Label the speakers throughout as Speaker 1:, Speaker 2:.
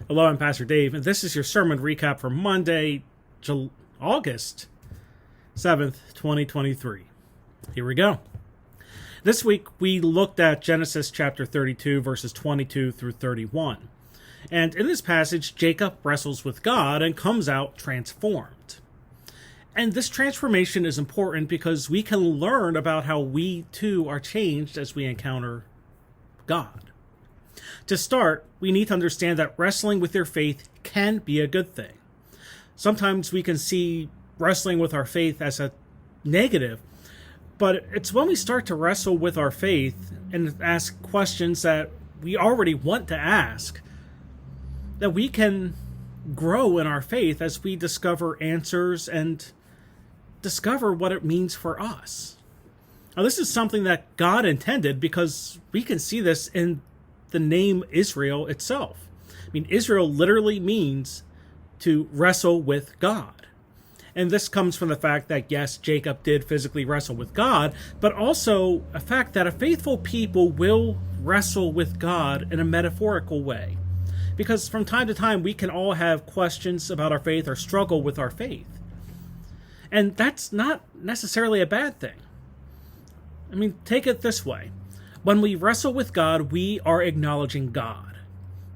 Speaker 1: Hello, I'm Pastor Dave, and this is your sermon recap for Monday, August 7th, 2023. Here we go. This week, we looked at Genesis chapter 32, verses 22 through 31. And in this passage, Jacob wrestles with God and comes out transformed. And this transformation is important because we can learn about how we, too, are changed as we encounter God. To start, we need to understand that wrestling with your faith can be a good thing. Sometimes we can see wrestling with our faith as a negative, but it's when we start to wrestle with our faith and ask questions that we already want to ask that we can grow in our faith as we discover answers and discover what it means for us. Now, this is something that God intended because we can see this in the name Israel itself. I mean, Israel literally means to wrestle with God. And this comes from the fact that, yes, Jacob did physically wrestle with God, but also a fact that a faithful people will wrestle with God in a metaphorical way. Because from time to time, we can all have questions about our faith or struggle with our faith. And that's not necessarily a bad thing. I mean, take it this way. When we wrestle with God, we are acknowledging God.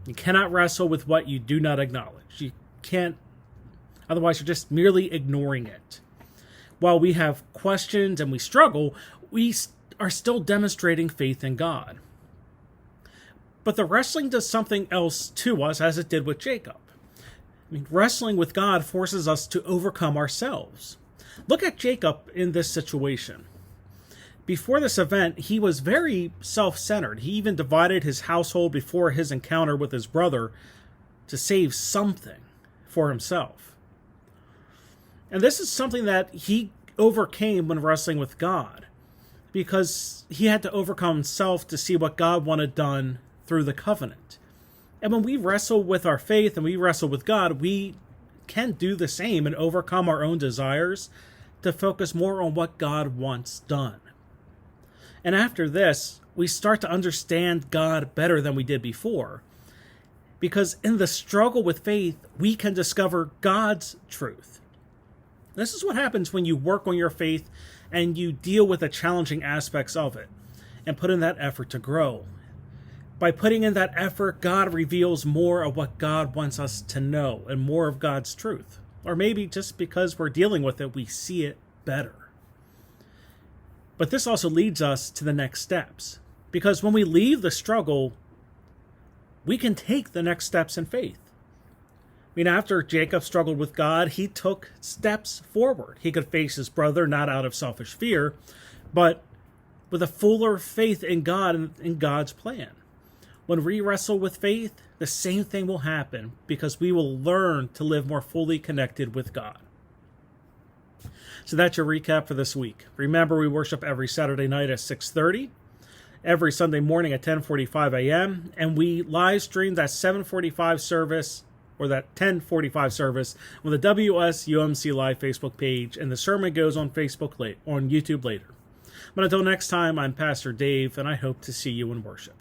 Speaker 1: You cannot wrestle with what you do not acknowledge. You can't, otherwise you're just merely ignoring it. While we have questions and we struggle, we are still demonstrating faith in God. But the wrestling does something else to us, as it did with Jacob. I mean, wrestling with God forces us to overcome ourselves. Look at Jacob in this situation. Before this event, he was very self-centered. He even divided his household before his encounter with his brother to save something for himself. And this is something that he overcame when wrestling with God, because he had to overcome himself to see what God wanted done through the covenant. And when we wrestle with our faith and we wrestle with God, we can do the same and overcome our own desires to focus more on what God wants done. And after this, we start to understand God better than we did before. Because in the struggle with faith, we can discover God's truth. This is what happens when you work on your faith and you deal with the challenging aspects of it and put in that effort to grow. By putting in that effort, God reveals more of what God wants us to know and more of God's truth. Or maybe just because we're dealing with it, we see it better. But this also leads us to the next steps. Because when we leave the struggle, we can take the next steps in faith. I mean, after Jacob struggled with God, he took steps forward. He could face his brother not out of selfish fear, but with a fuller faith in God and in God's plan. When we wrestle with faith, the same thing will happen because we will learn to live more fully connected with God. So that's your recap for this week. Remember, we worship every Saturday night at 6:30, every Sunday morning at 10:45 a.m., and we live stream that 7:45 service, or that 10:45 service, on the WSUMC Live Facebook page, and the sermon goes on YouTube later. But until next time, I'm Pastor Dave, and I hope to see you in worship.